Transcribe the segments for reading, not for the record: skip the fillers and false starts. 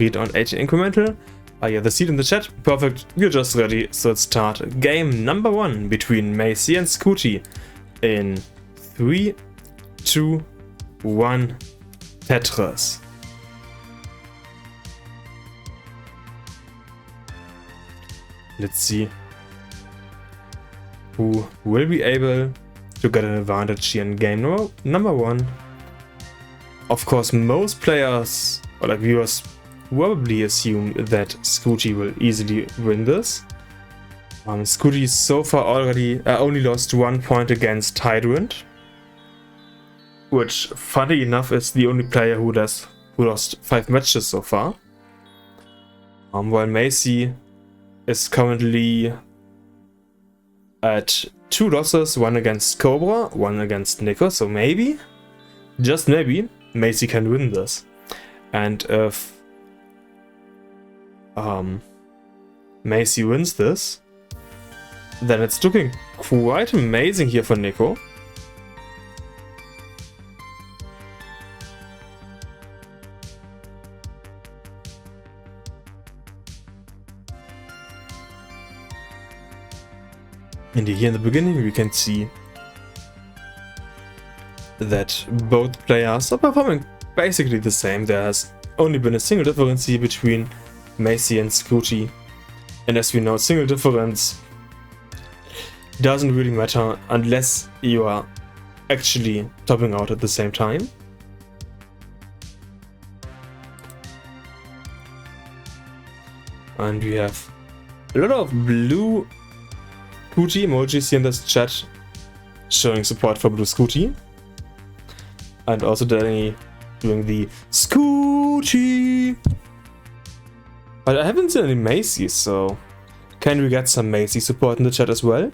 Read on 18 incremental. You have the seat in the chat. Perfect. We're just ready. So let's start game number 1 between MAISIE and SCUTI in 3, 2, 1. Tetris. Let's see who will be able to get an advantage here in game number 1. Of course, most players or like viewers probably assume that SCUTI will easily win this. SCUTI so far already only lost 1 point against Hydrant, which funny enough is the only player who lost 5 matches so far. While MAISIE is currently at 2 losses, 1 against Cobra, 1 against Nico, so maybe, just maybe, MAISIE can win this. And if MAISIE wins this, then it's looking quite amazing here for Nico. And here in the beginning we can see that both players are performing basically the same. There has only been a single difference here between MAISIE and SCUTI. And as we know, single difference doesn't really matter unless you are actually topping out at the same time. And we have a lot of blue SCUTI emojis here in this chat showing support for blue SCUTI. And also Danny doing the SCUTI. But I haven't seen any MAISIE, so can we get some MAISIE support in the chat as well?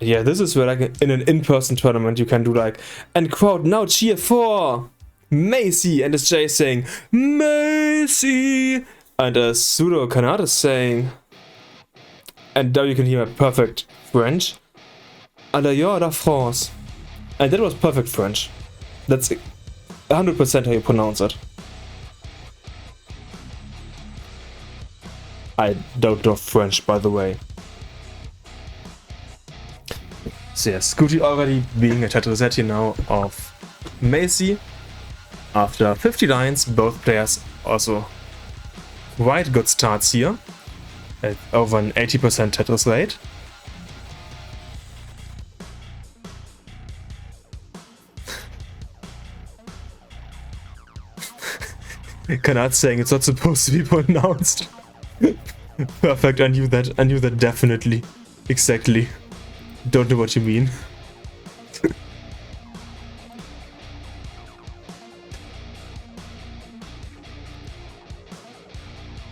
Yeah, this is where like in an in-person tournament you can do like, and crowd now cheer for MAISIE, and it's Jay saying MAISIE, and a pseudo Kanata is saying, and now you can hear my perfect French, D'ailleurs la France, and that was perfect French. That's 100% how you pronounce it. I don't know French, by the way. So yeah, SCUTI already being a Tetris here now of MAISIE. After 50 lines, both players also quite good starts here, at over an 80% Tetris rate. Kanat saying it's not supposed to be pronounced. Perfect, I knew that definitely. Exactly. Don't know what you mean.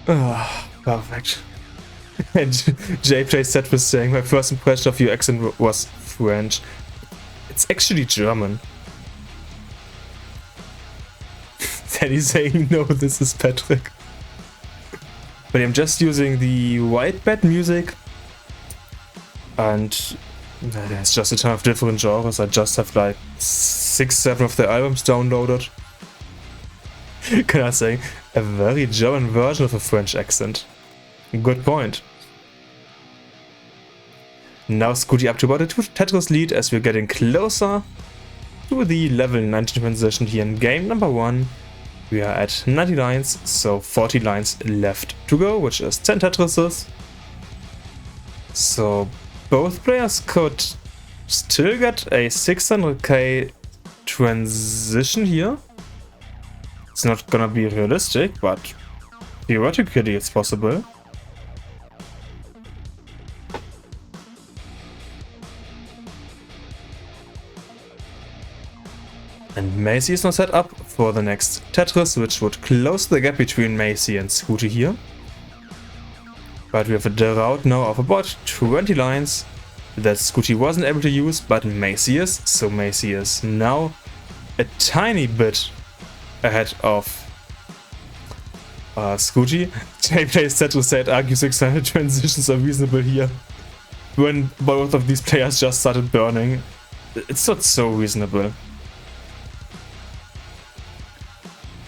Ah, perfect. And Jay plays Tetris saying, my first impression of your accent was French. It's actually German. Then he's saying, no, this is Patrick. But I'm just using the white bed music. And there's just a ton of different genres. I just have like 6-7 of their albums downloaded. Can I say a very German version of a French accent? Good point. Now SCUTI up to about a Tetris lead as we're getting closer to the level 19 transition here in game number 1. We are at 90 lines, so 40 lines left to go, which is 10 Tetrises. So both players could still get a 600k transition here. It's not gonna be realistic, but theoretically it's possible. And MAISIE is now set up for the next Tetris, which would close the gap between MAISIE and SCUTI here. But we have a drought now of about 20 lines that SCUTI wasn't able to use, but MAISIE is. So MAISIE is now a tiny bit ahead of SCUTI. Jay plays Tetris said argue 600 transitions are reasonable here. When both of these players just started burning, it's not so reasonable.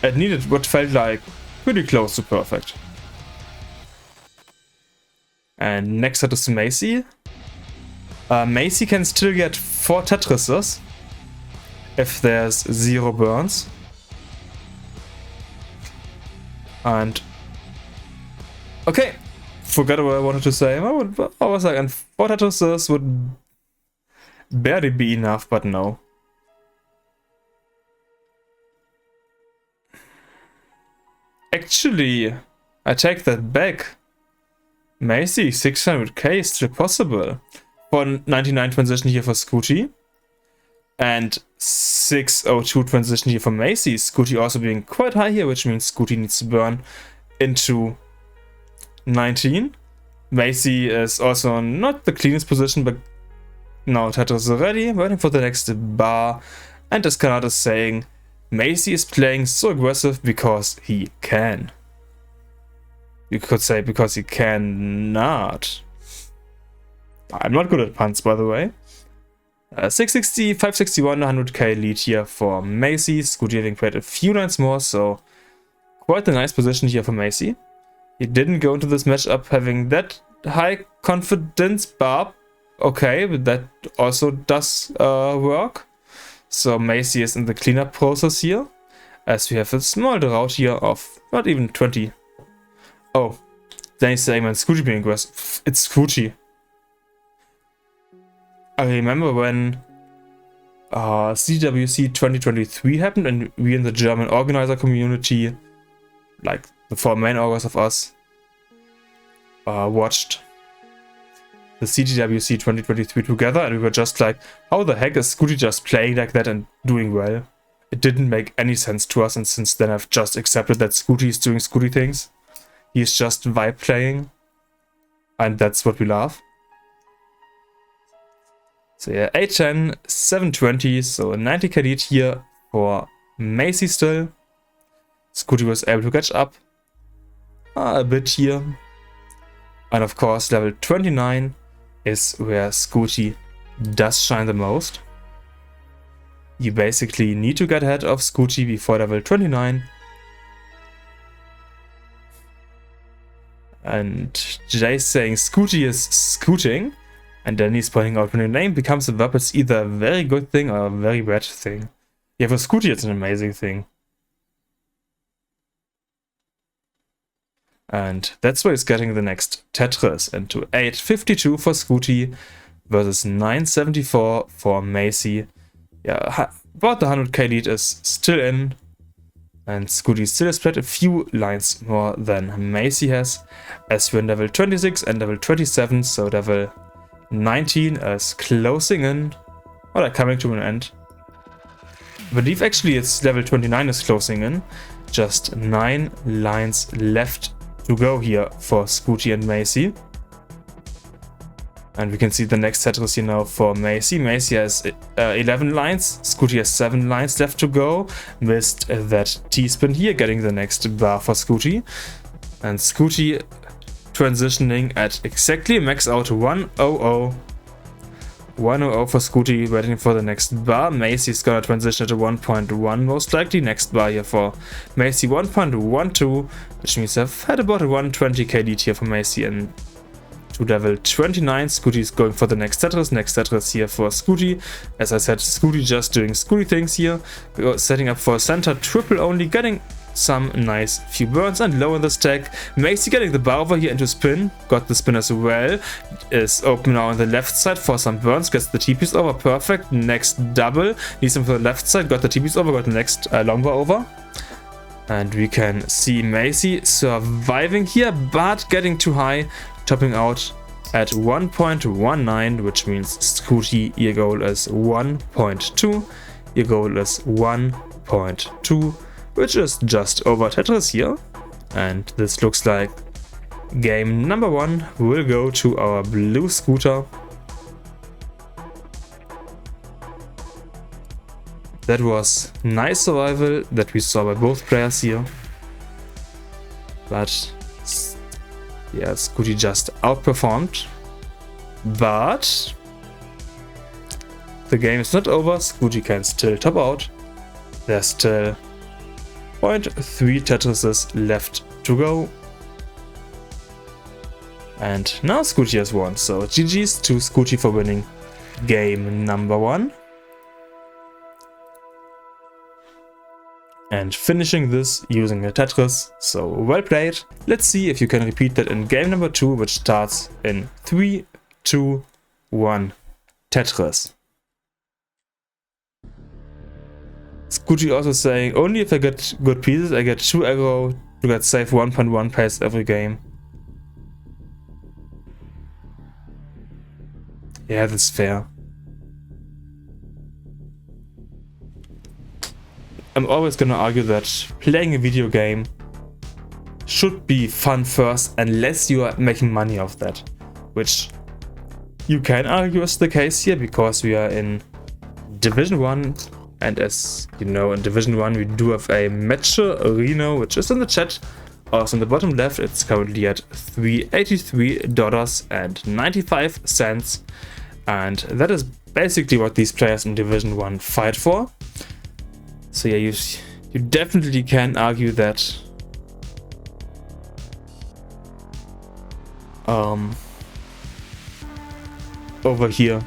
it needed what felt like pretty close to perfect. And next up is MAISIE. MAISIE can still get 4 Tetrises if there's 0 burns. And okay, forgot what I wanted to say. I was like, and 4 Tetrises would barely be enough, but no. Actually, I take that back. MAISIE 600k is still possible for 99 transition here for SCUTI, and 602 transition here for MAISIE. SCUTI also being quite high here, which means SCUTI needs to burn into 19. MAISIE is also not the cleanest position, but now Tetris is ready, waiting for the next bar, and as Kanata is saying, MAISIE is playing so aggressive because he can. You could say because he cannot. I'm not good at punts, by the way. 660, 561, 100k lead here for MAISIE. SCUTI having played a few lines more, so quite a nice position here for MAISIE. He didn't go into this matchup having that high confidence, but okay, but that also does work. So MAISIE is in the cleanup process here, as we have a small drought here of not even 20. Oh, then he's saying, man, SCUTI being aggressive. It's SCUTI. I remember when CWC 2023 happened and we in the German organizer community, like the 4 main orgers of us, watched the CTWC 2023 together, and we were just like, how the heck is SCUTI just playing like that and doing well? It didn't make any sense to us, and since then I've just accepted that SCUTI is doing SCUTI things. He's just vibe playing, and that's what we love. So yeah, 810, 720, so a 90k lead here for MAISIE still. SCUTI was able to catch up a bit here. And of course, level 29 is where SCUTI does shine the most. You basically need to get ahead of SCUTI before level 29. And Jay's saying SCUTI is scooting, and then he's pointing out when your name becomes a verb, it's either a very good thing or a very bad thing. Yeah, for SCUTI it's an amazing thing. And that's why he's getting the next Tetris into 852 for SCUTI versus 974 for MAISIE. Yeah, about the 100k lead is still in. And SCUTI still has played a few lines more than MAISIE has, as we're in level 26 and level 27, so level 19 is closing in, or like coming to an end. I believe actually it's level 29 is closing in, just 9 lines left to go here for SCUTI and MAISIE. And we can see the next Tetris here now for MAISIE. MAISIE has 11 lines, SCUTI has 7 lines left to go. Missed that T-spin here, getting the next bar for SCUTI. And SCUTI transitioning at exactly max out 100. 100 for SCUTI, waiting for the next bar. MAISIE's gonna transition to 1.1 most likely. Next bar here for MAISIE 1.12, which means I've had about a 120k lead here for MAISIE and to level 29. SCUTI is going for the next Tetris here for SCUTI. As I said, SCUTI just doing SCUTI things here, setting up for a center triple only, getting some nice few burns and low in the stack. MAISIE getting the bar over here into spin, got the spin as well, is open now on the left side for some burns, gets the T-piece over, perfect. Next double, needs him for the left side, got the T-piece over, got the next long bar over. And we can see MAISIE surviving here, but getting too high, topping out at 1.19, which means SCUTI, your goal is 1.2, your goal is 1.2, which is just over Tetris here. And this looks like game number 1 will go to our blue scooter. That was nice survival that we saw by both players here. But yeah, SCUTI just outperformed. But the game is not over. SCUTI can still top out. There's still point. 3 Tetrises left to go. And now SCUTI has won, so GG's to SCUTI for winning game number 1. And finishing this using a Tetris, so well played. Let's see if you can repeat that in game number 2, which starts in 3, 2, 1, Tetris. SCUTI also saying, only if I get good pieces, I get 2 aggro to get safe 1.1 pace every game. Yeah, that's fair. I'm always gonna argue that playing a video game should be fun first, unless you are making money off that. Which you can argue is the case here, because we are in Division 1. And as you know, in Division 1 we do have a match arena, which is in the chat. Also in the bottom left, it's currently at $383.95. And that is basically what these players in Division 1 fight for. So yeah, you definitely can argue that over here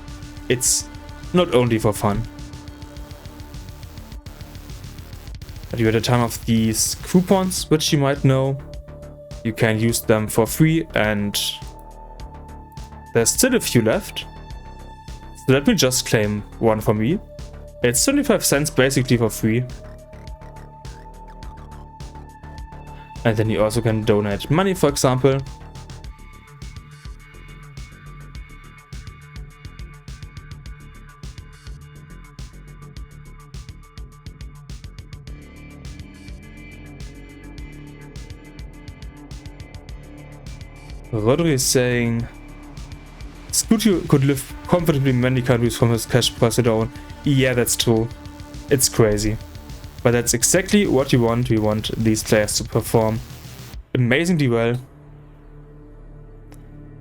it's not only for fun. But you at the time of these coupons, which you might know, you can use them for free, and there's still a few left. So let me just claim one for me. It's 25 cents basically for free. And then you also can donate money, for example. Rodri is saying SCUTI could live comfortably in many countries from his cash price alone. Yeah, that's true. It's crazy. But that's exactly what you want. We want these players to perform amazingly well.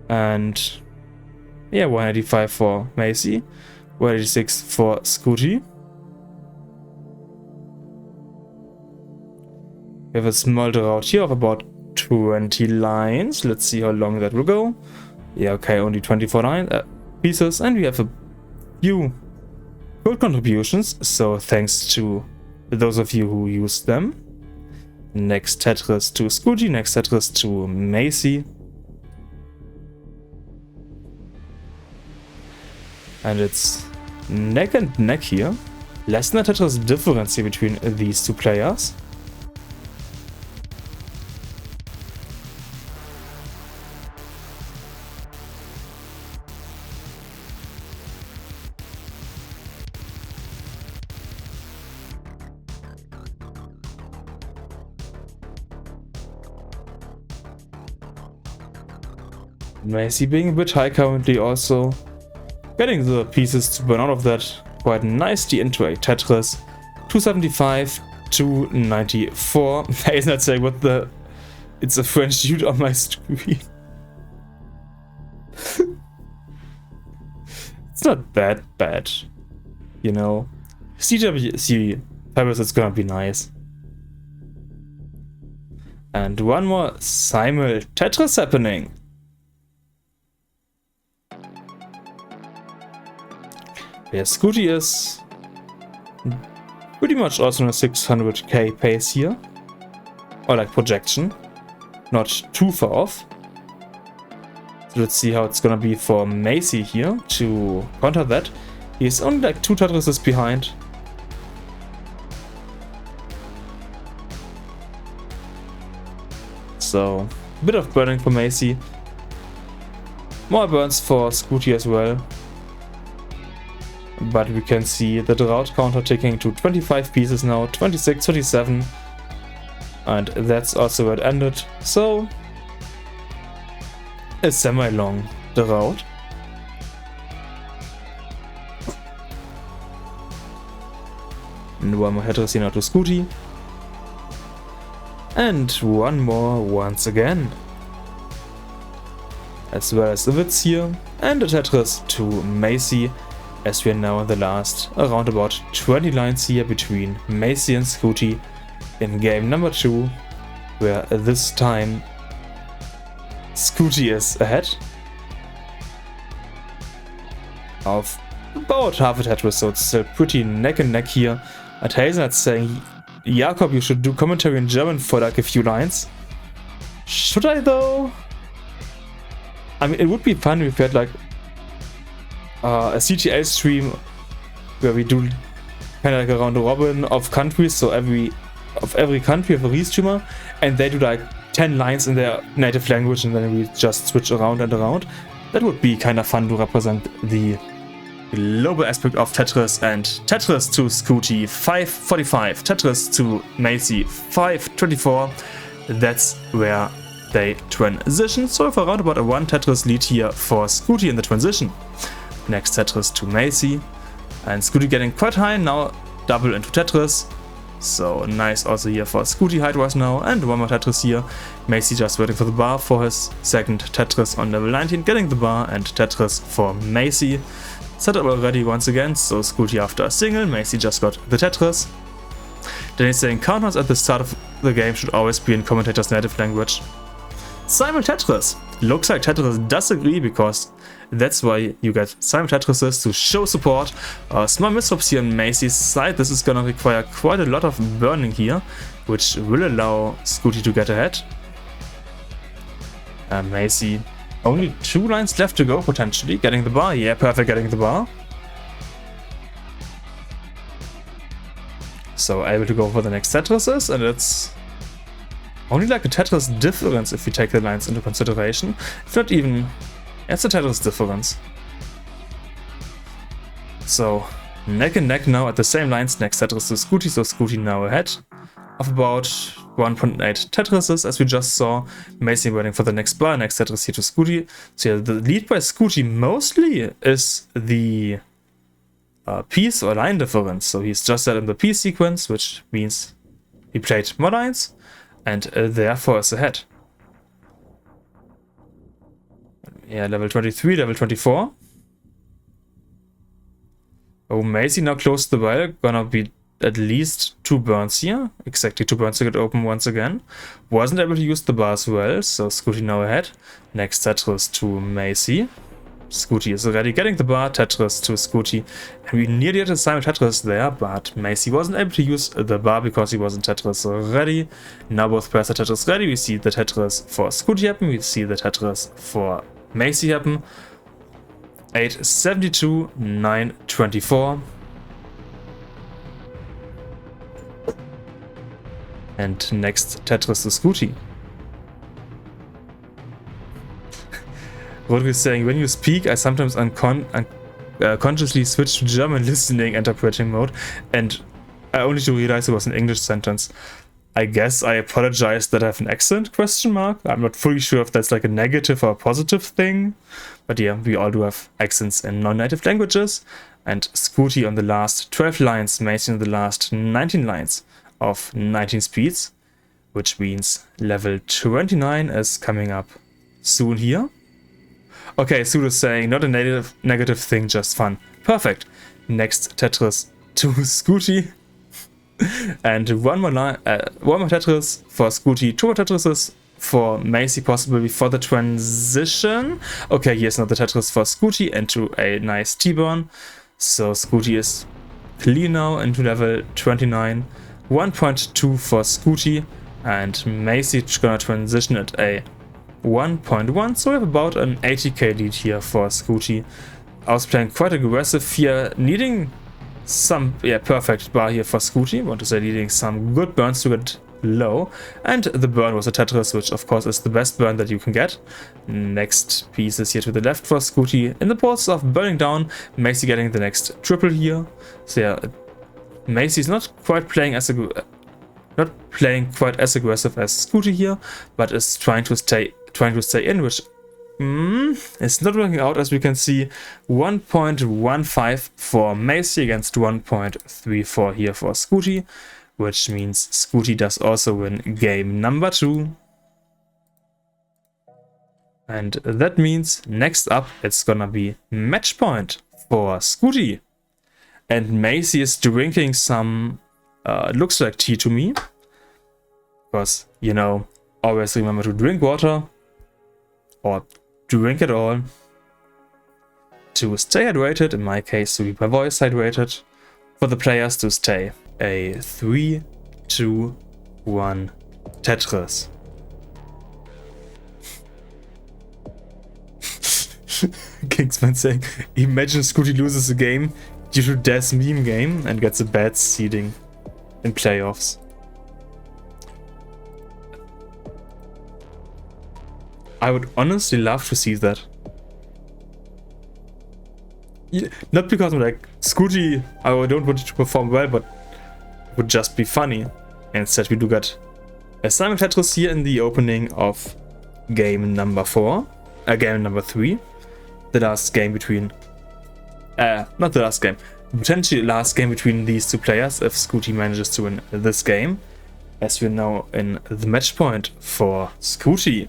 And yeah, 185 for MAISIE, 186 for SCUTI. We have a small route here of about 20 lines. Let's see how long that will go. Yeah, okay, only 24 pieces, and we have a few good contributions, so thanks to those of you who used them. Next Tetris to SCUTI, next Tetris to MAISIE. And it's neck and neck here. Less than a Tetris difference here between these two players. MAISIE being a bit high currently, also getting the pieces to burn out of that quite nicely into a Tetris. 275, 294. He's not saying what the... It's a French dude on my screen. It's not that bad, you know. CWC Paris, it's gonna be nice. And one more simul Tetris happening. Yeah, SCUTI is pretty much also on a 600k pace here, or like projection, not too far off. So let's see how it's gonna be for MAISIE here to counter that. He's only like 2 Tetrises behind. So a bit of burning for MAISIE, more burns for SCUTI as well. But we can see the route counter ticking to 25 pieces now, 26, 27. And that's also where it ended. So, a semi-long the route. And one more Tetris now to SCUTI. And one more once again. As well as the Witz here. And a Tetris to MAISIE. As we are now in the last around about 20 lines here between MAISIE and SCUTI. in game number 2, where this time SCUTI is ahead of about half a Tetris, so it's still pretty neck and neck here. At Hazelnut's saying, Jakob, you should do commentary in German for like a few lines. Should I though? I mean, it would be fun if we had like a CTL stream where we do kind of like a round robin of countries, so every country have a restreamer, and they do like 10 lines in their native language, and then we just switch around and around. That would be kind of fun to represent the global aspect of Tetris. And Tetris to SCUTI 545, Tetris to MAISIE 524. That's where they transition. So for around about a 1 Tetris lead here for SCUTI in the transition. Next Tetris to MAISIE, and SCUTI getting quite high now, double into Tetris. So nice also here for SCUTI height-wise now, and one more Tetris here. MAISIE just waiting for the bar for his second Tetris on level 19, getting the bar, and Tetris for MAISIE. Set up already once again, so SCUTI after a single, MAISIE just got the Tetris. Then he's saying countdowns at the start of the game should always be in commentator's native language. Simul Tetris! Looks like Tetris does agree, because that's why you get Simul Tetrises to show support. Small missteps here on MAISIE's side. This is gonna require quite a lot of burning here, which will allow SCUTI to get ahead. MAISIE, only 2 lines left to go potentially. Getting the bar, yeah, perfect, getting the bar. So able to go for the next Tetrises, and it's only like a Tetris difference if you take the lines into consideration. If not even, it's a Tetris difference. So neck and neck now at the same lines, next Tetris to SCUTI, so SCUTI now ahead of about 1.8 Tetrises, as we just saw. MAISIE waiting for the next bar, next Tetris here to SCUTI. So yeah, the lead by SCUTI mostly is the piece or line difference. So he's just set in the piece sequence, which means he played more lines, and therefore is ahead. Yeah, level 23, level 24. Oh, MAISIE now close to the wire. Gonna be at least 2 burns here. Exactly 2 burns to get open once again. Wasn't able to use the bar as well, so SCUTI now ahead. Next Tetris to MAISIE. SCUTI is already getting the bar, Tetris to SCUTI. And we nearly had a Simul Tetris there, but MAISIE wasn't able to use the bar because he wasn't Tetris ready. Now both players are Tetris ready. We see the Tetris for SCUTI happen, we see the Tetris for MAISIE happen. 872, 924. And next Tetris to SCUTI. Rodrigo is saying, when you speak, I sometimes consciously switch to German listening interpreting mode, and I only to realize it was an English sentence. I guess I apologize that I have an accent, question mark. I'm not fully sure if that's like a negative or a positive thing, but yeah, we all do have accents in non-native languages. And SCUTI on the last 12 lines, MAISIE on the last 19 lines of 19 speeds, which means level 29 is coming up soon here. Okay, Sudo is saying, not a negative thing, just fun. Perfect. Next Tetris to SCUTI. And one more Tetris for SCUTI, 2 more Tetrises for MAISIE possibly before the transition. Okay, here's another Tetris for SCUTI into a nice T-burn. So SCUTI is clean now into level 29. 1.2 for SCUTI, and MAISIE is gonna transition at a 1.1, so we have about an 80k lead here for SCUTI. I was playing quite aggressive here, needing some, yeah, perfect bar here for SCUTI. Want to say needing some good burns to get low, and the burn was a Tetris, which of course is the best burn that you can get. Next piece is here to the left for SCUTI. In the process of burning down, MAISIE getting the next triple here. So yeah, MAISIE is not quite playing quite as aggressive as SCUTI here, but is trying to stay in, which is not working out, as we can see. 1.15 for MAISIE against 1.34 here for SCUTI, which means SCUTI does also win game number 2. And that means next up it's gonna be match point for SCUTI. And MAISIE is drinking some, looks like tea to me. Because, you know, always remember to drink water, or drink it all, to stay hydrated, in my case to keep my voice hydrated, for the players to stay. A 3, 2, 1, Tetris. Kingsman saying, imagine SCUTI loses a game due to Death's meme game and gets a bad seeding in playoffs. I would honestly love to see that. Not because I'm like, SCUTI, I don't want it to perform well, but it would just be funny. Instead we do get a Simon Tetris here in the opening of game number 4, game number 3. The last game between, not the last game, potentially last game between these two players if SCUTI manages to win this game, as we're now in the match point for SCUTI.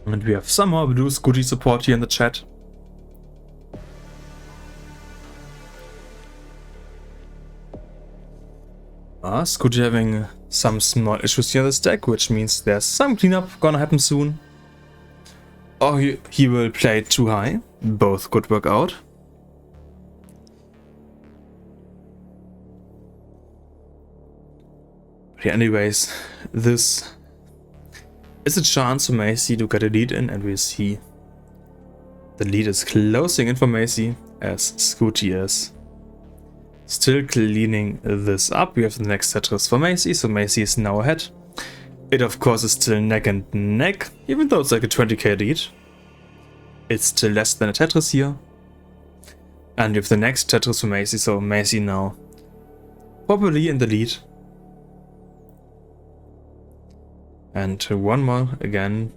And we have some more blue SCUTI support here in the chat. SCUTI having some small issues here in this deck, which means there's some cleanup gonna happen soon. Or he will play too high. Both could work out. But yeah, anyways, this is a chance for MAISIE to get a lead in, and we see the lead is closing in for MAISIE as SCUTI is still cleaning this up. We have the next Tetris for MAISIE, so MAISIE is now ahead. It of course is still neck and neck, even though it's like a 20k lead. It's still less than a Tetris here. And we have the next Tetris for MAISIE, so MAISIE now probably in the lead. And one more again.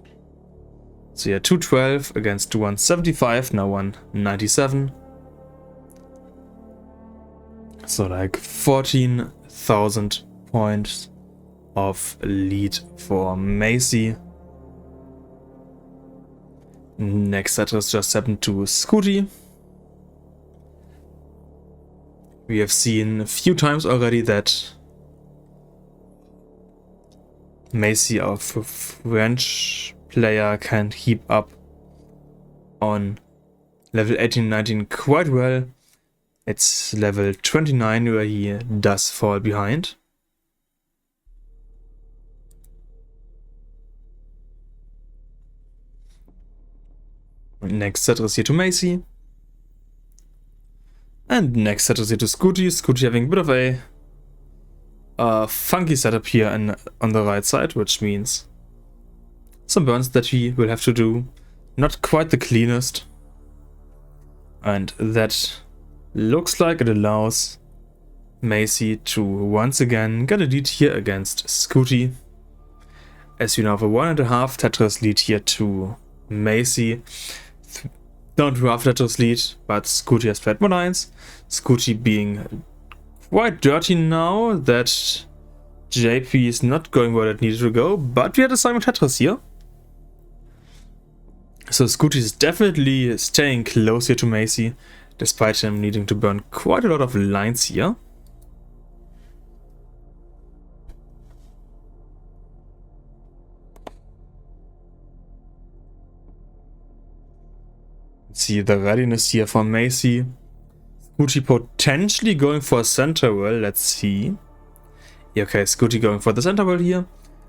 So yeah, 212 against 175, now 197. So like 14,000 points of lead for MAISIE. Next Tetris just happened to SCUTI. We have seen a few times already that MAISIE, our French player, can keep up on level 18-19 quite well. It's level 29 where he does fall behind. Next Tetris here to MAISIE. And next Tetris here to SCUTI. SCUTI having a bit of a funky setup here on the right side, which means some burns that he will have to do. Not quite the cleanest. And that looks like it allows MAISIE to once again get a lead here against SCUTI. As you now have a 1.5 Tetris lead here to MAISIE. Down to half Tetris lead, but SCUTI has played more lines. SCUTI being quite dirty now that JP is not going where it needed to go, but we had a Simon Tetris here. So SCUTI is definitely staying close here to MAISIE, despite him needing to burn quite a lot of lines here. See the readiness here for MAISIE. SCUTI potentially going for a center well, let's see. Yeah, okay, SCUTI going for the center well here.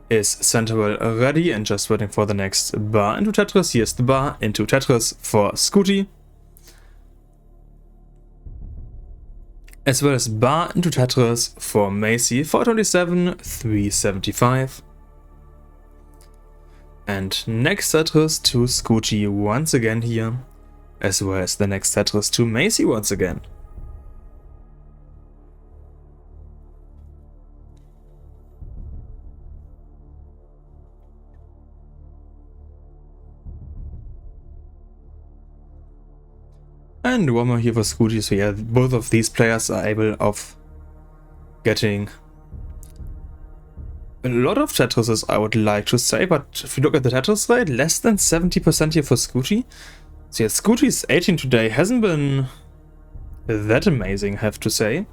Is center well ready and just waiting for the next bar into Tetris. Here's the bar into Tetris for SCUTI. As well as bar into Tetris for MAISIE, 427, 375. And next Tetris to SCUTI once again here. As well as the next Tetris to MAISIE once again. And one more here for SCUTI, so yeah, both of these players are able of getting a lot of Tetrises, I would like to say, but if you look at the Tetris rate, less than 70% here for SCUTI. So yeah, SCUTI's 18 today hasn't been that amazing, I have to say.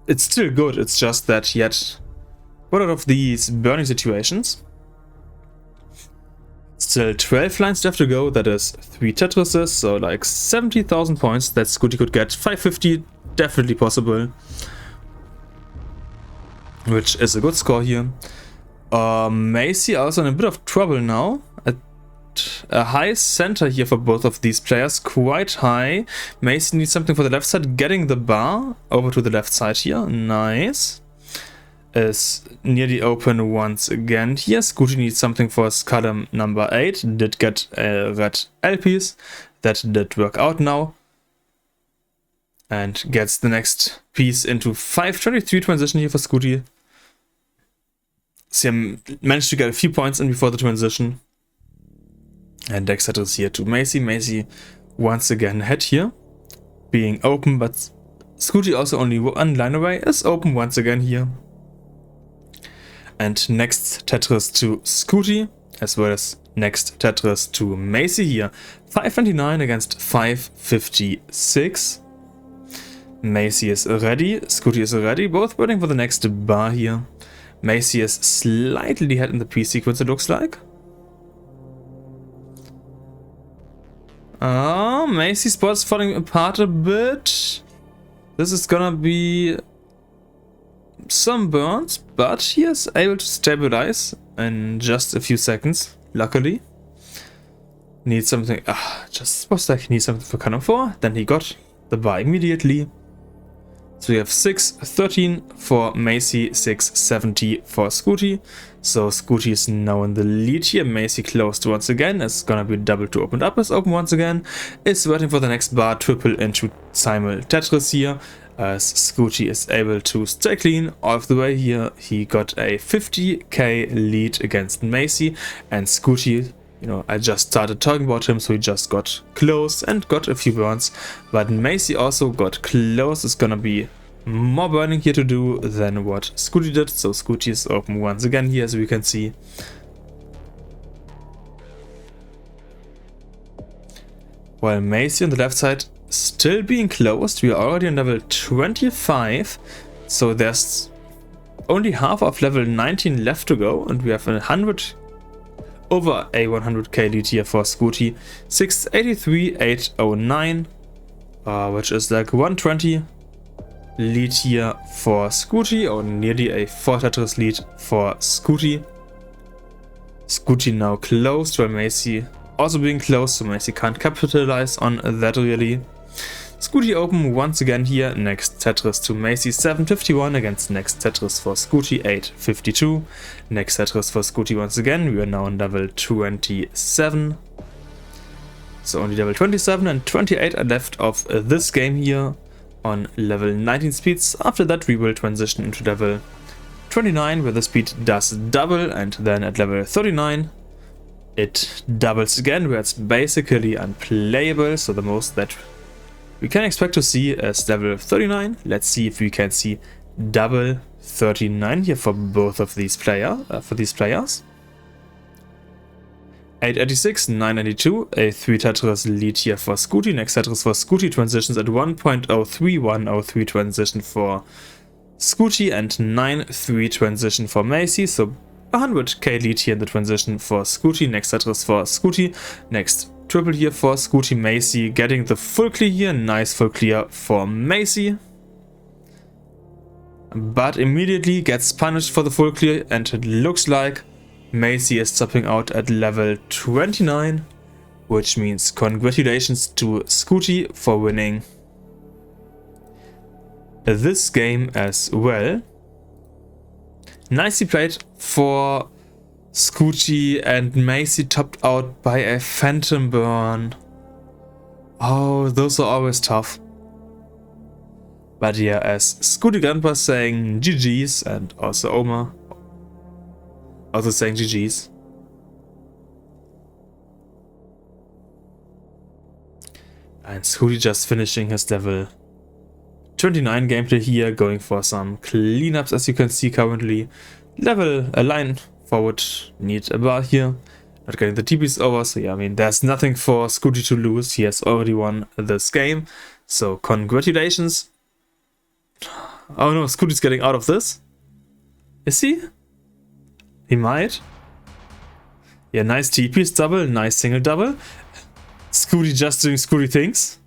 It's still good, it's just that yet one of these burning situations. Still 12 lines left to go, that is 3 Tetrises, so like 70,000 points that SCUTI could get. 550, definitely possible. Which is a good score here. MAISIE also in a bit of trouble now. At a high center here for both of these players, quite high. MAISIE needs something for the left side, getting the bar over to the left side here. Nice. Is near the open once again here. SCUTI needs something for his column number 8. Did get a red L piece. That did work out now. And gets the next piece into 523 transition here for SCUTI. So managed to get a few points in before the transition. And next set is here to MAISIE. MAISIE once again ahead here. Being open, but SCUTI also only one line away is open once again here. And next Tetris to SCUTI, as well as next Tetris to MAISIE here. 529 against 556. MAISIE is ready, SCUTI is ready, both waiting for the next bar here. MAISIE is slightly ahead in the piece sequence, it looks like. MAISIE spot's falling apart a bit. This is gonna be some burns, but he is able to stabilize in just a few seconds, luckily. Needs something, just was like he needs something for column 4, then he got the bar immediately. So we have 613 for MAISIE, 670 for SCUTI. So SCUTI is now in the lead here. MAISIE closed once again. It's gonna be double to open up. Is open once again. Is waiting for the next bar, triple into simul Tetris here. As SCUTI is able to stay clean all of the way here. He got a 50k lead against MAISIE, and SCUTI, you know, I just started talking about him, so he just got close and got a few burns. But MAISIE also got close. It's gonna be more burning here to do than what SCUTI did. So SCUTI is open once again here, as we can see. While MAISIE on the left side still being closed. We are already on level 25. So there's only half of level 19 left to go, and we have over a 100k lead here for SCUTI. 683,809, which is like 120 lead here for SCUTI, or nearly a 4 Tetris lead for SCUTI. SCUTI now closed, while MAISIE also being closed, so MAISIE can't capitalize on that really. SCUTI open once again here. Next Tetris to MAISIE 751 against next Tetris for SCUTI 852. Next Tetris for SCUTI once again. We are now on level 27. So only level 27 and 28 are left of this game here on level 19 speeds. After that we will transition into level 29 where the speed does double, and then at level 39 it doubles again, where it's basically unplayable. So the most that we can expect to see is level 39. Let's see if we can see double 39 here for both of these players. 886, 992, a 3 Tetris lead here for SCUTI. Next Tetris for SCUTI transitions at 1.03, 103 transition for SCUTI, and 9.3 transition for MAISIE. So 100k lead here in the transition for SCUTI. Next Tetris for SCUTI. Next triple here for SCUTI. MAISIE getting the full clear here. Nice full clear for MAISIE. But immediately gets punished for the full clear, and it looks like MAISIE is topping out at level 29. Which means congratulations to SCUTI for winning this game as well. Nicely played for SCUTI, and MAISIE topped out by a phantom burn. Oh, those are always tough. But yeah, as SCUTI Grandpa saying GG's, and also Oma also saying GG's. And SCUTI just finishing his level 29 gameplay here, going for some cleanups as you can see currently. level a line forward, need a bar here. Not getting the TPs over, so yeah, I mean, there's nothing for SCUTI to lose. He has already won this game, so congratulations. Oh no, SCUTI's getting out of this. Is he? He might. Yeah, nice TPs double, nice single double. SCUTI just doing SCUTI things.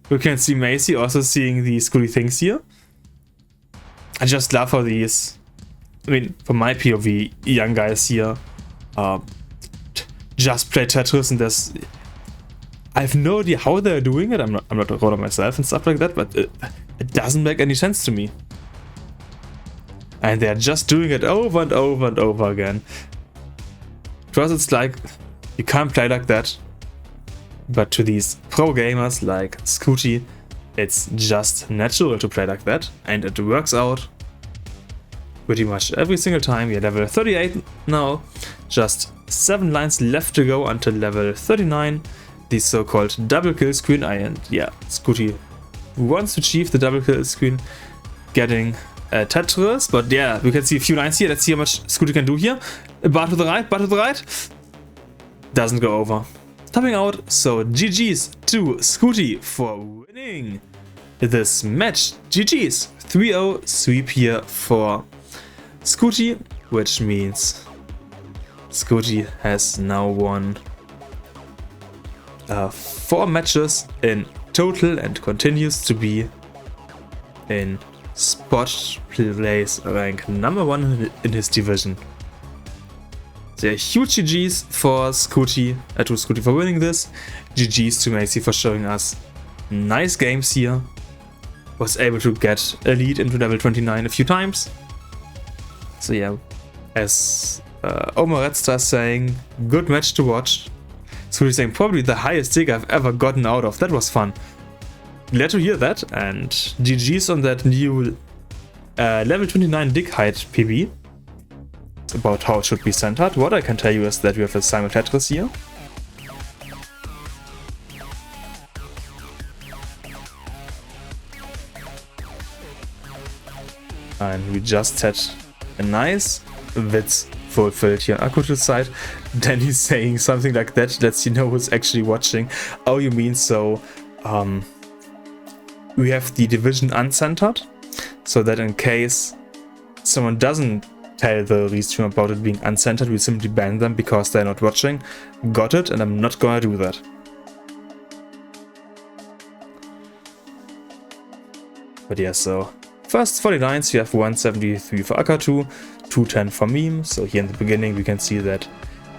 You can see MAISIE also seeing the SCUTI things here. I just love how these, I mean, from my POV, young guys here just play Tetris, and there's, I have no idea how they're doing it. I'm not a roller myself and stuff like that, but it doesn't make any sense to me. And they're just doing it over and over and over again. Because it's like, you can't play like that. But to these pro gamers like SCUTI, it's just natural to play like that. And it works out pretty much every single time. We're level 38 now. Just 7 lines left to go until level 39. The so-called double kill screen. And yeah, SCUTI wants to achieve the double kill screen, getting Tetris. But yeah, we can see a few lines here. Let's see how much SCUTI can do here. Bar to the right, bar to the right. Doesn't go over. Topping out, so GG's to SCUTI for winning this match. GG's 3-0 sweep here for SCUTI, which means SCUTI has now won 4 matches in total and continues to be in spot place rank number 1 in his division. So huge GG's for SCUTI, to SCUTI for winning this. GG's to MAISIE for showing us nice games here. Was able to get a lead into level 29 a few times. So yeah, as Omaretsta saying, good match to watch. SCUTI saying probably the highest dig I've ever gotten out of. That was fun. Glad to hear that, and GG's on that new level 29 dig height PB. About how it should be centered. What I can tell you is that we have a Simon Tetris here. And we just had a nice width fulfilled here on Akuto's side. Then he's saying something like that lets you know who's actually watching. Oh, you mean so we have the division uncentered, so that in case someone doesn't tell the restream about it being uncentered, we simply ban them because they're not watching. Got it, and I'm not gonna do that. But yeah, so first 49s, you have 173 for Akatu, 210 for Meme. So here in the beginning we can see that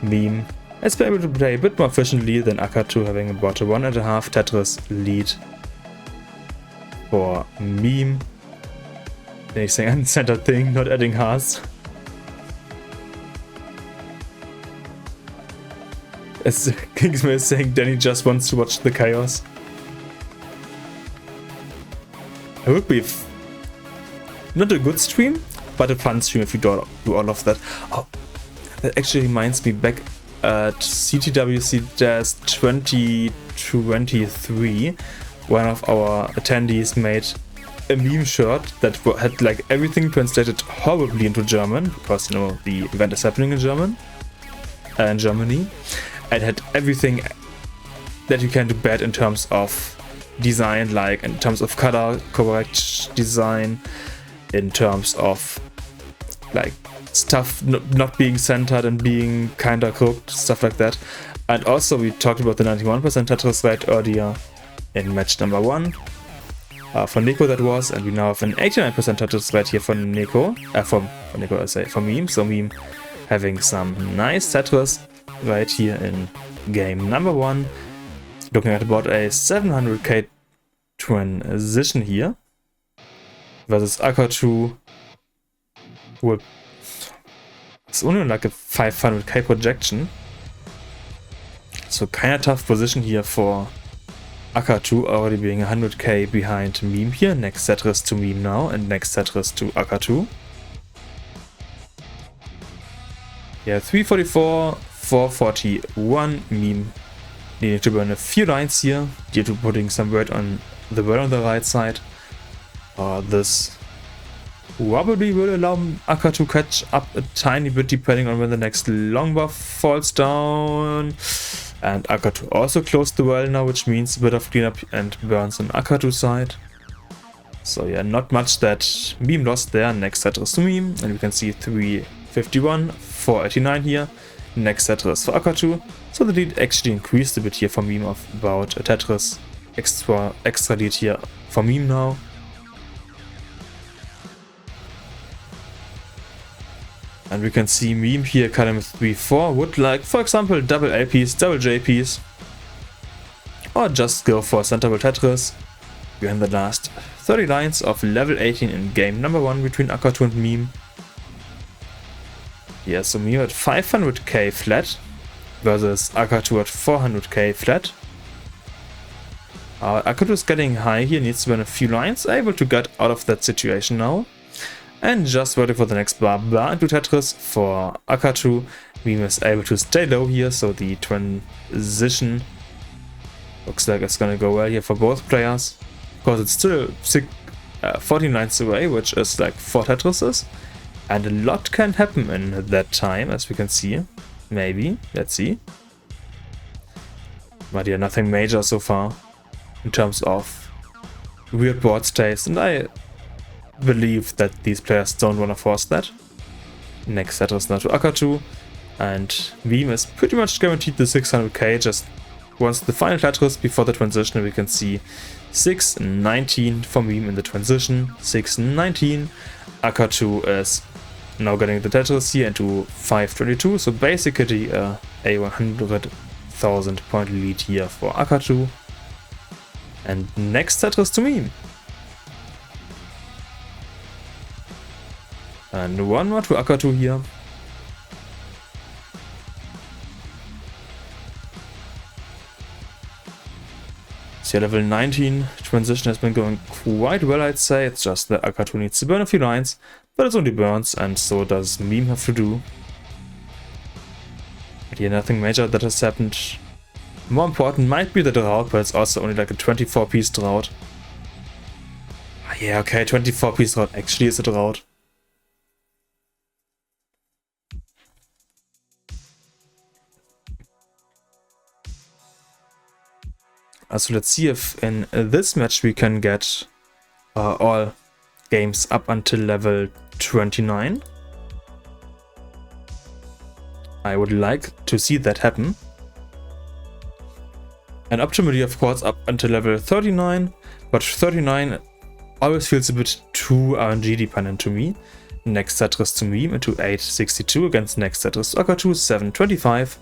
Meme has been able to play a bit more efficiently than Akatu, having about a 1.5 Tetris lead for Meme. Then he's saying uncentered thing, not adding hearts. As Kingsman is saying, Danny just wants to watch the chaos. It would be not a good stream, but a fun stream if you do all of that. Oh, that actually reminds me, back at CTWC Jazz 2023, one of our attendees made a meme shirt that had like everything translated horribly into German, because you know the event is happening in Germany. It had everything that you can do bad in terms of design, like in terms of color correct design, in terms of like stuff not being centered and being kinda crooked, stuff like that. And also we talked about the 91% Tetris rate earlier in match number 1. For Nico that was, and we now have an 89% Tetris rate here for Nico, for Nico I say, for Meme. So Meme having some nice Tetris right here in game number 1, looking at about a 700k transition here versus Akatu, it's only like a 500k projection, so kind of tough position here for Akatu, already being 100k behind Meme here. Next Tetris to Meme now, and next Tetris to Akatu. Yeah, 344, 441. Meme needing to burn a few lines here due to putting some word on the right side. This probably will allow Akka to catch up a tiny bit depending on when the next long buff falls down. And Akka to also close the well now, which means a bit of cleanup and burns on Akka to side. So yeah, not much that Meme lost there. Next Tetris to Meme, and we can see 351, 489 here. Next Tetris for Akka 2. So the lead actually increased a bit here for Meme of about a Tetris. Extra lead here for Meme now. And we can see Meme here column 3-4 would like, for example, double LPs, double JPs, or just go for centerable Tetris. We're in the last 30 lines of level 18 in game number 1 between Akka 2 and Meme. Yeah, so Meme at 500k flat versus Akka 2 at 400k flat. Akka 2 is getting high here, needs to win a few lines, able to get out of that situation now. And just waiting for the next bar into Tetris for Akka 2. Meme is able to stay low here, so the transition looks like it's gonna go well here for both players. Of course, it's still 14 lines away, which is like 4 Tetrises. And a lot can happen in that time, as we can see. Maybe, let's see. But yeah, nothing major so far in terms of weird board stays, and I believe that these players don't want to force that. Next Tetris now to Akka 2, and Meme is pretty much guaranteed the 600k just once the final Tetris before the transition. We can see 619 for Meme in the transition, 619. Akka 2 is now getting the Tetris here into 522, so basically a 100,000 point lead here for Akka 2. And next Tetris to Meme. And one more to Akka 2 here. So level 19 transition has been going quite well, I'd say. It's just that Akka 2 needs to burn a few lines, but it only burns, and so does Meme have to do. But yeah, nothing major that has happened. More important might be the drought, but it's also only like a 24-piece drought. Yeah, okay, 24-piece drought actually is a drought. So let's see if in this match we can get all games up until level 29. I would like to see that happen. And optimally, of course, up until level 39, but 39 always feels a bit too RNG dependent to me. Next Tetris to Meme into 862 against next Tetris to Akka 2, 725.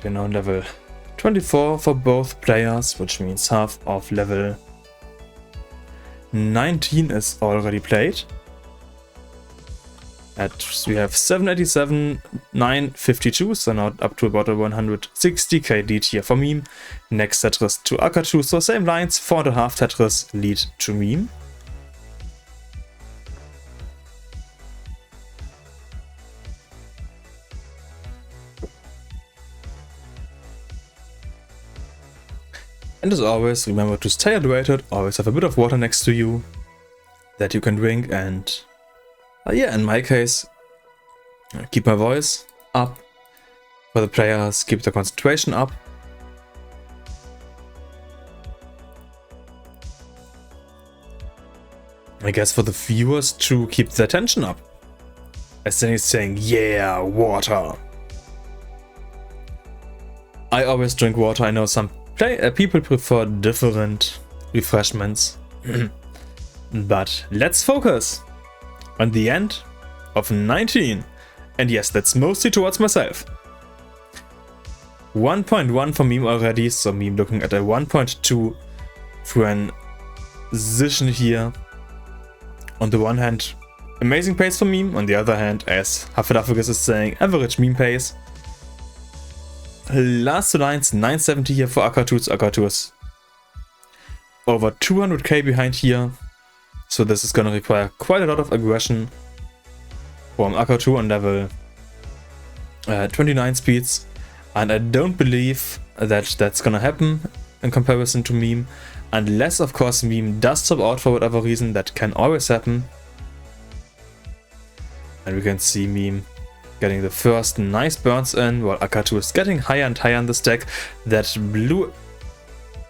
We're now on level 24 for both players, which means half of level 19 is already played. We have 787, 952, so now up to about a 160k lead here for Meme. Next Tetris to Akka 2, so same lines, 4.5 Tetris lead to Meme. And as always, remember to stay hydrated, always have a bit of water next to you that you can drink, and yeah, in my case, keep my voice up. For the players, keep the concentration up. I guess for the viewers to keep their attention up. As then he's saying, yeah, water. I always drink water. I know some people prefer different refreshments. But let's focus on the end of 19. And yes, that's mostly towards myself. 1.1 for Meme already, so Meme looking at a 1.2 transition here. On the one hand, amazing pace for Meme. On the other hand, as Hufflepuff is saying, average Meme pace. Last two lines, 970 here for Akka 2. Akka 2 is over 200k behind here. So this is gonna require quite a lot of aggression from Akka 2 on level 29 speeds, and I don't believe that that's gonna happen in comparison to Meme, unless of course Meme does stop out for whatever reason. That can always happen. And we can see Meme getting the first nice burns in, while Akatu is getting higher and higher on the stack. That blue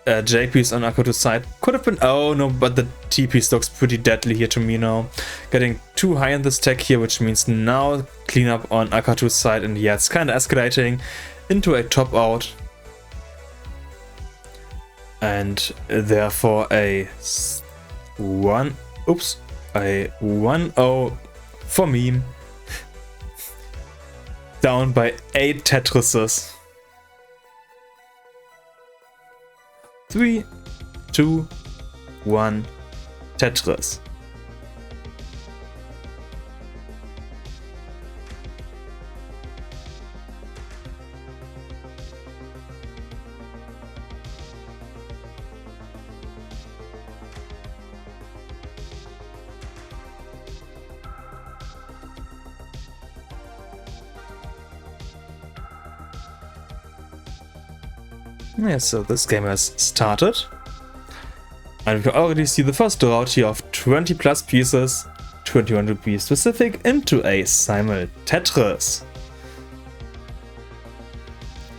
JPs on Akatu's side could have been, oh no, but the TPs looks pretty deadly here to me now. Getting too high in the stack here, which means now cleanup on Akatu's side, and yeah, it's kind of escalating into a top out. And therefore a 1-0 for Meme. Down by 8 Tetrises. 3, 2, 1, Tetris. Yeah, so this game has started, and we can already see the first drought here of 20 plus pieces, 21 to be specific, into a simul Tetris.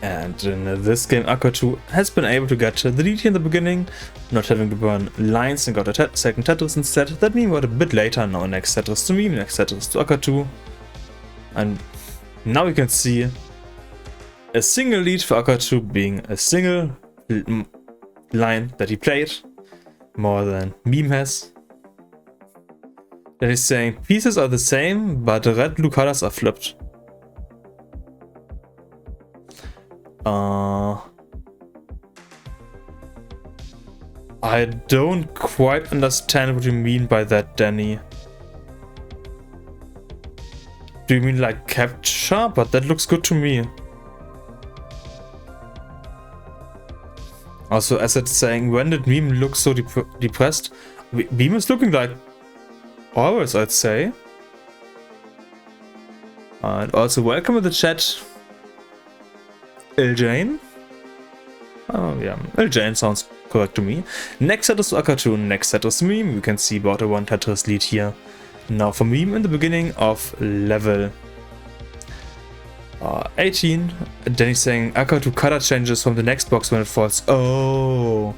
And in this game, Akatu has been able to get the lead here in the beginning, not having to burn lines, and got a second Tetris instead. That Meme got a bit later. Now next Tetris to Meme, next Tetris to Akatu, and now we can see a single lead for Akatu, being a single line that he played more than Meme has. Then he's saying pieces are the same, but the red blue colors are flipped. I don't quite understand what you mean by that, Danny. Do you mean like capture? But that looks good to me. Also, as it's saying, when did Meme look so depressed? Meme is looking like always, I'd say. And also, welcome to the chat, Jane. Oh yeah, Jane sounds correct to me. Next set is Akatu, next set is Meme. You can see about a 1 Tetris lead here. Now for Meme in the beginning of level 18. Then he's saying Akatu color changes from the next box when it falls. Oh.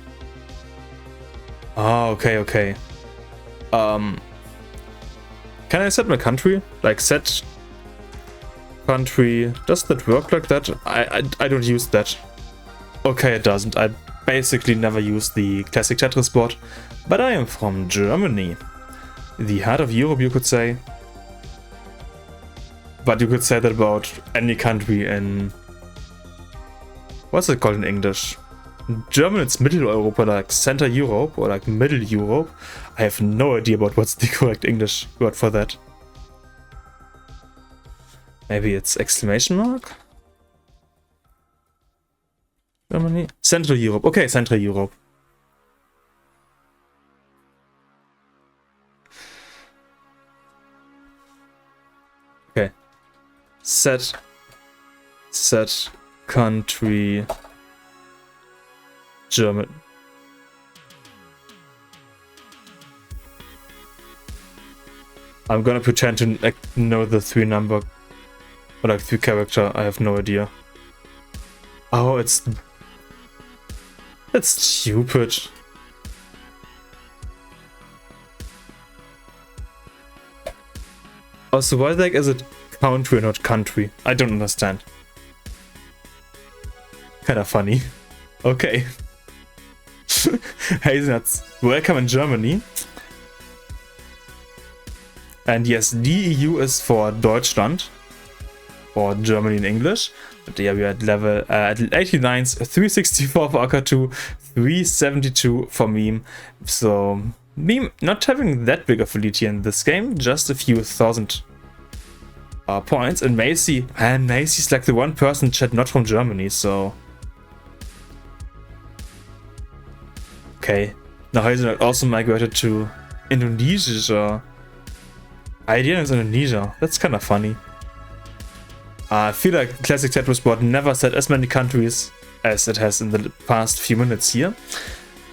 Oh, okay. Can I set my country? Like set country. Does that work like that? I don't use that. Okay, it doesn't. I basically never use the classic Tetris board, but I am from Germany. The heart of Europe, you could say. But you could say that about any country in... What's it called in English? In German it's Mitteleuropa, like Center Europe, or like Middle Europe. I have no idea about what's the correct English word for that. Maybe it's exclamation mark? Germany? Central Europe. Okay, Central Europe. Okay. Set country German. I'm gonna pretend to know the 3 number, or like 3 character. I have no idea. Oh, it's stupid. Also, why the heck is it country, not country? I don't understand. Kinda funny. Okay. Hazelnuts, welcome in Germany. And yes, DEU is for Deutschland, or Germany in English. But yeah, we are at level 89, 364 for Akatu, 372 for Meme. So Meme not having that big of a lead here in this game, just a few thousand points. And MAISIE, and MAISIE's like the one person chat not from Germany, so okay. Now Hazelnut also migrated to Indonesia. Idea is Indonesia. That's kind of funny. I feel like classic Tetris board never set as many countries as it has in the past few minutes here.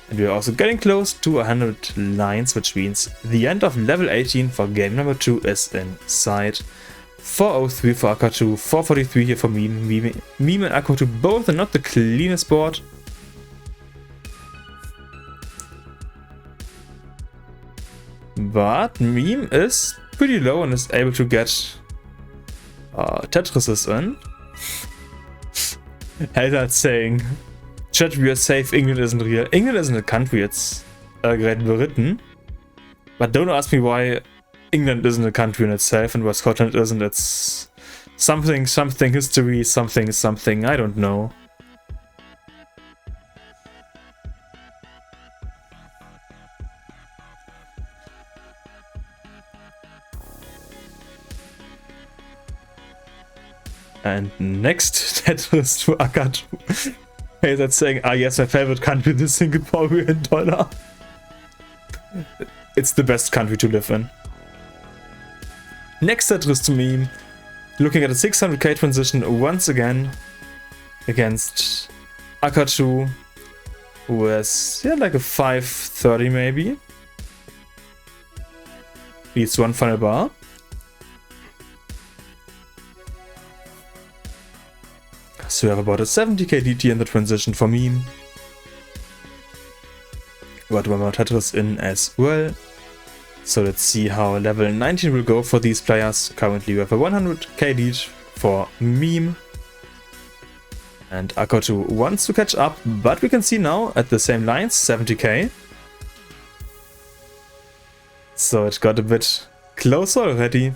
And we are also getting close to 100 lines, which means the end of level 18 for game number 2 is in sight. 403 for Akatu, 443 here for Meme. Meme and Akatu both are not the cleanest board. But Meme is pretty low and is able to get Tetris is in. Heldat saying, chat, we are safe, England isn't real. England isn't a country, it's Great Britain. But don't ask me why England isn't a country in itself and why Scotland isn't. It's something history, something, I don't know. And next, Tetris to Akatu. Hey, that's saying, ah yes, my favorite country, the Singaporean dollar. It's the best country to live in. Next Tetris to Meme, looking at a 600k transition once again against Akatu, who has, yeah, like a 530 maybe. Needs one final bar. So we have about a 70k DT in the transition for Meme. Got one more Tetris in as well. So let's see how level 19 will go for these players. Currently we have a 100k lead for Meme. And Akatu wants to catch up, but we can see now at the same lines, 70k. So it got a bit closer already.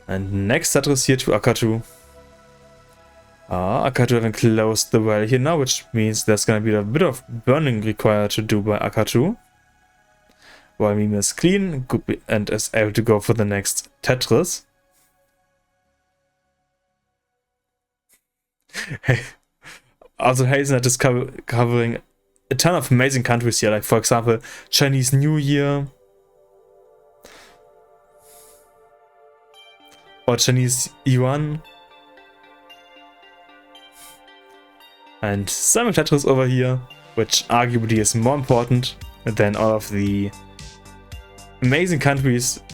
And next Tetris here to Akatu. Akatu having closed the well here now, which means there's gonna be a bit of burning required to do by Akatu. While Meme is clean and is able to go for the next Tetris. Hey, also Hazelnut is covering a ton of amazing countries here, like for example Chinese New Year or Chinese Yuan. And some Tetris over here, which arguably is more important than all of the amazing countries